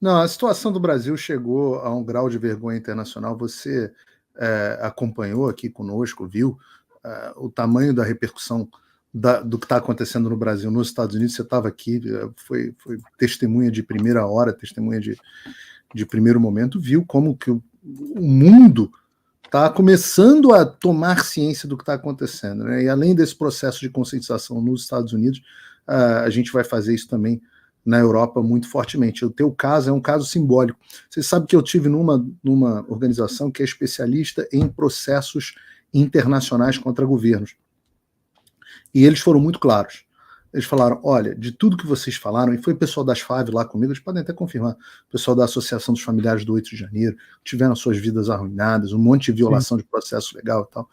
Não, a situação do Brasil chegou a um grau de vergonha internacional. Você acompanhou aqui conosco, viu o tamanho da repercussão do que está acontecendo no Brasil, nos Estados Unidos. Você estava aqui, foi testemunha de primeira hora, testemunha de primeiro momento, viu como que o mundo está começando a tomar ciência do que está acontecendo, né? E além desse processo de conscientização nos Estados Unidos, a gente vai fazer isso também na Europa muito fortemente. O teu caso é um caso simbólico. Você sabe que eu tive numa organização que é especialista em processos internacionais contra governos. E eles foram muito claros. Eles falaram, olha, de tudo que vocês falaram, e foi o pessoal das FAV lá comigo, eles podem até confirmar, o pessoal da Associação dos Familiares do 8 de Janeiro, tiveram suas vidas arruinadas, um monte de violação de processo legal e tal.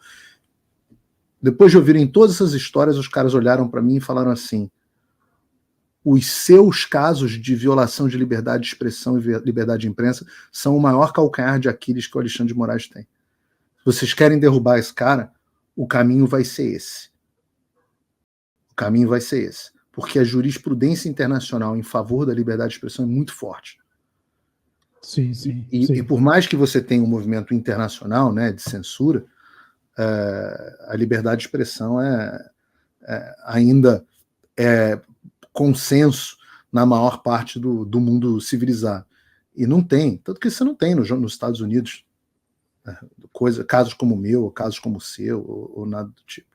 Depois de ouvirem todas essas histórias, os caras olharam para mim e falaram assim, os seus casos de violação de liberdade de expressão e liberdade de imprensa são o maior calcanhar de Aquiles que o Alexandre de Moraes tem. Se vocês querem derrubar esse cara, o caminho vai ser esse. O caminho vai ser esse. Porque a jurisprudência internacional em favor da liberdade de expressão é muito forte. Sim. E por mais que você tenha um movimento internacional, né, de censura, a liberdade de expressão ainda é consenso na maior parte do mundo civilizado. E não tem, tanto que você não tem nos Estados Unidos casos como o meu, ou casos como o seu, ou nada do tipo.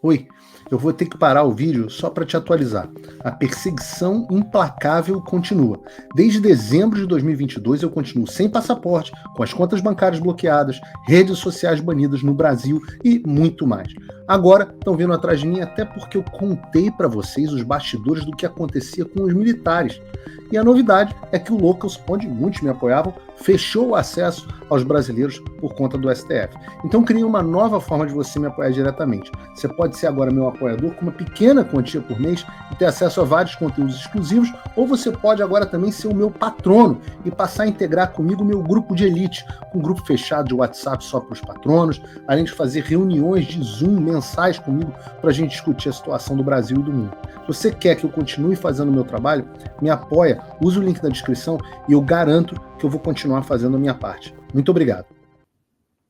Oi, eu vou ter que parar o vídeo só para te atualizar. A perseguição implacável continua. Desde dezembro de 2022 eu continuo sem passaporte, com as contas bancárias bloqueadas, redes sociais banidas no Brasil e muito mais. Agora estão vindo atrás de mim até porque eu contei para vocês os bastidores do que acontecia com os militares. E a novidade é que o Locals, onde muitos me apoiavam, fechou o acesso aos brasileiros por conta do STF. Então criei uma nova forma de você me apoiar diretamente. Você pode ser agora meu apoiador com uma pequena quantia por mês e ter acesso a vários conteúdos exclusivos, ou você pode agora também ser o meu patrono e passar a integrar comigo o meu grupo de elite, um grupo fechado de WhatsApp só para os patronos, além de fazer reuniões de Zoom mensais comigo para a gente discutir a situação do Brasil e do mundo. Se você quer que eu continue fazendo o meu trabalho, me apoia, use o link na descrição e eu garanto que eu vou continuar fazendo a minha parte. Muito obrigado.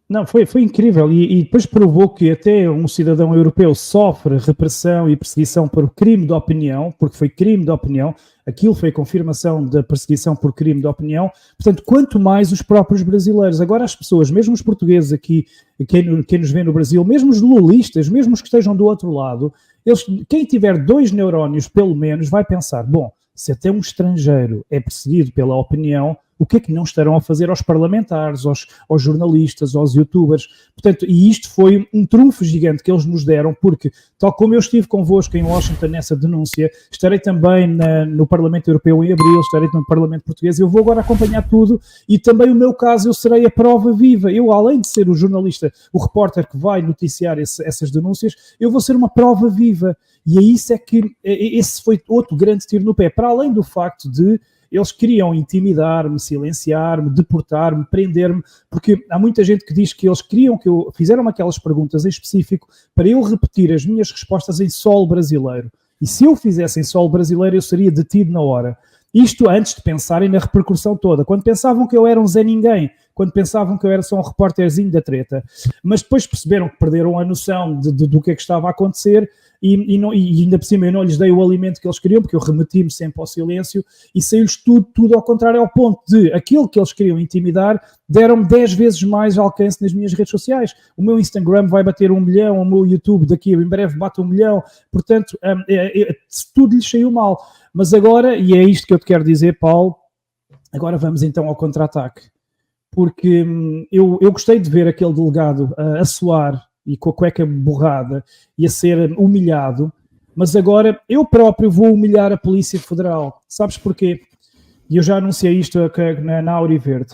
Não, foi incrível e depois provou que até um cidadão europeu sofre repressão e perseguição por crime de opinião, porque foi crime de opinião, aquilo foi confirmação da perseguição por crime de opinião, portanto, quanto mais os próprios brasileiros. Agora as pessoas, mesmo os portugueses aqui, quem nos vê no Brasil, mesmo os lulistas, mesmo os que estejam do outro lado, quem tiver 2 neurónios pelo menos vai pensar, bom, se até um estrangeiro é perseguido pela opinião, o que é que não estarão a fazer aos parlamentares, aos jornalistas, aos youtubers? Portanto, e isto foi um trunfo gigante que eles nos deram, porque, tal como eu estive convosco em Washington nessa denúncia, estarei também no Parlamento Europeu em abril, estarei no Parlamento Português, eu vou agora acompanhar tudo e também o meu caso, eu serei a prova viva. Eu, além de ser o jornalista, o repórter que vai noticiar essas denúncias, eu vou ser uma prova viva. E é isso esse foi outro grande tiro no pé, para além do facto de eles queriam intimidar-me, silenciar-me, deportar-me, prender-me, porque há muita gente que diz que eles queriam que eu... Fizeram aquelas perguntas em específico para eu repetir as minhas respostas em solo brasileiro. E se eu fizesse em solo brasileiro, eu seria detido na hora. Isto antes de pensarem na repercussão toda. Quando pensavam que eu era um Zé Ninguém, quando pensavam que eu era só um repórterzinho da treta. Mas depois perceberam que perderam a noção do que é que estava a acontecer e ainda por cima eu não lhes dei o alimento que eles queriam, porque eu remeti-me sempre ao silêncio e saiu-lhes tudo ao contrário, ao ponto de aquilo que eles queriam intimidar, deram-me 10 vezes mais alcance nas minhas redes sociais. O meu Instagram vai bater 1 milhão, o meu YouTube daqui em breve bate 1 milhão, portanto, tudo lhes saiu mal. Mas agora, e é isto que eu te quero dizer, Paulo, agora vamos então ao contra-ataque. Porque eu gostei de ver aquele delegado a suar e com a cueca borrada e a ser humilhado, mas agora eu próprio vou humilhar a Polícia Federal. Sabes porquê? E eu já anunciei isto na Áurea Verde.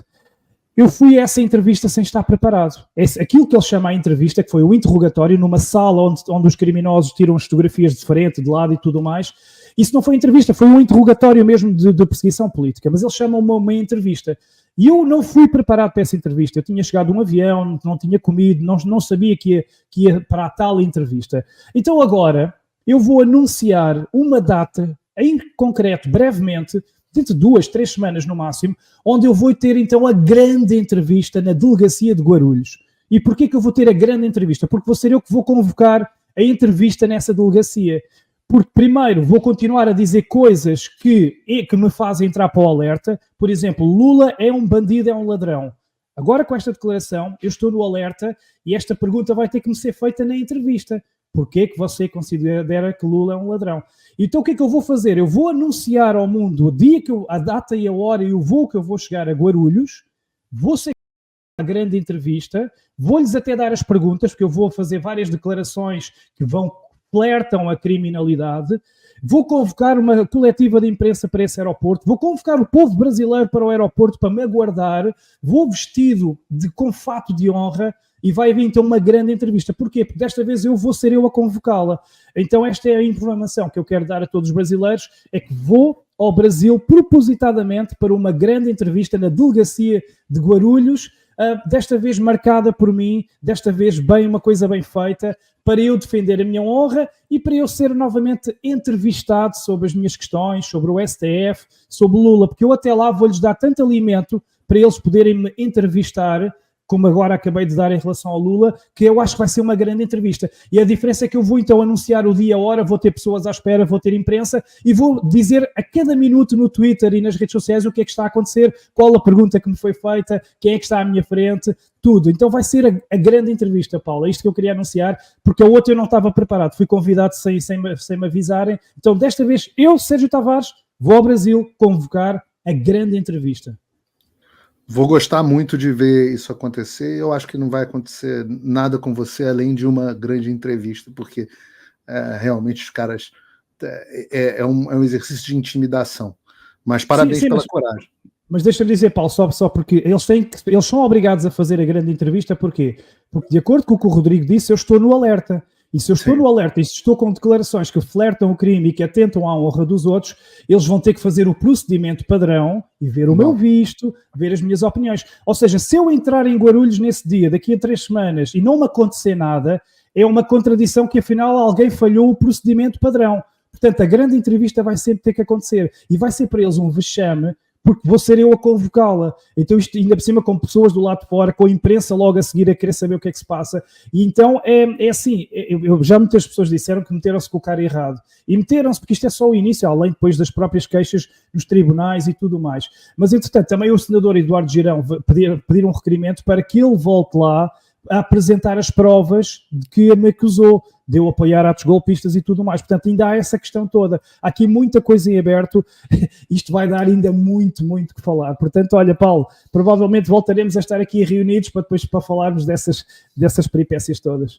Eu fui a essa entrevista sem estar preparado. Aquilo que ele chama a entrevista, que foi o interrogatório, numa sala onde os criminosos tiram as fotografias de frente, de lado e tudo mais, isso não foi entrevista, foi um interrogatório mesmo de perseguição política, mas eles chamam uma entrevista. E eu não fui preparado para essa entrevista. Eu tinha chegado um avião, não tinha comido, não sabia que ia para a tal entrevista. Então agora eu vou anunciar uma data em concreto, brevemente, dentro de 2, 3 semanas no máximo, onde eu vou ter então a grande entrevista na delegacia de Guarulhos. E porquê que eu vou ter a grande entrevista? Porque vou ser eu que vou convocar a entrevista nessa delegacia. Porque, primeiro, vou continuar a dizer coisas que me fazem entrar para o alerta. Por exemplo, Lula é um bandido, é um ladrão. Agora, com esta declaração, eu estou no alerta e esta pergunta vai ter que me ser feita na entrevista. Porquê que você considera que Lula é um ladrão? Então, o que é que eu vou fazer? Eu vou anunciar ao mundo a data e a hora e o voo que eu vou chegar a Guarulhos, vou ser uma grande entrevista, vou-lhes até dar as perguntas, porque eu vou fazer várias declarações que flertam a criminalidade, vou convocar uma coletiva de imprensa para esse aeroporto, vou convocar o povo brasileiro para o aeroporto para me aguardar, vou vestido com fato de honra e vai haver então uma grande entrevista. Porquê? Porque desta vez vou ser eu a convocá-la. Então esta é a informação que eu quero dar a todos os brasileiros, é que vou ao Brasil propositadamente para uma grande entrevista na delegacia de Guarulhos, desta vez marcada por mim, desta vez uma coisa bem feita, para eu defender a minha honra e para eu ser novamente entrevistado sobre as minhas questões, sobre o STF, sobre Lula, porque eu até lá vou-lhes dar tanto alimento para eles poderem me entrevistar, como agora acabei de dar em relação ao Lula, que eu acho que vai ser uma grande entrevista. E a diferença é que eu vou então anunciar o dia, a hora, vou ter pessoas à espera, vou ter imprensa e vou dizer a cada minuto no Twitter e nas redes sociais o que é que está a acontecer, qual a pergunta que me foi feita, quem é que está à minha frente, tudo. Então vai ser a grande entrevista, Paulo. É isto que eu queria anunciar, porque a outra eu não estava preparado. Fui convidado sem me avisarem. Então desta vez eu, Sérgio Tavares, vou ao Brasil convocar a grande entrevista. Vou gostar muito de ver isso acontecer. Eu acho que não vai acontecer nada com você além de uma grande entrevista, porque realmente os caras é um exercício de intimidação. Mas parabéns pela coragem. Mas deixa-me dizer, Paulo, só porque eles são obrigados a fazer a grande entrevista, porquê? Porque, de acordo com o que o Rodrigo disse, eu estou no alerta. E se eu estou no alerta e se estou com declarações que flertam o crime e que atentam à honra dos outros, eles vão ter que fazer o procedimento padrão e ver o meu visto, ver as minhas opiniões. Ou seja, se eu entrar em Guarulhos nesse dia, daqui a 3 semanas, e não me acontecer nada, é uma contradição que afinal alguém falhou o procedimento padrão. Portanto, a grande entrevista vai sempre ter que acontecer. E vai ser para eles um vexame, porque vou ser eu a convocá-la. Então isto ainda por cima com pessoas do lado de fora, com a imprensa logo a seguir a querer saber o que é que se passa. E então é assim, já muitas pessoas disseram que meteram-se com o cara errado. E meteram-se porque isto é só o início, além depois das próprias queixas nos tribunais e tudo mais. Mas entretanto também o senador Eduardo Girão pedir um requerimento para que ele volte lá a apresentar as provas de que me acusou, de eu apoiar atos golpistas e tudo mais. Portanto, ainda há essa questão toda. Há aqui muita coisa em aberto. Isto vai dar ainda muito, muito que falar. Portanto, olha, Paulo, provavelmente voltaremos a estar aqui reunidos para falarmos dessas peripécias todas.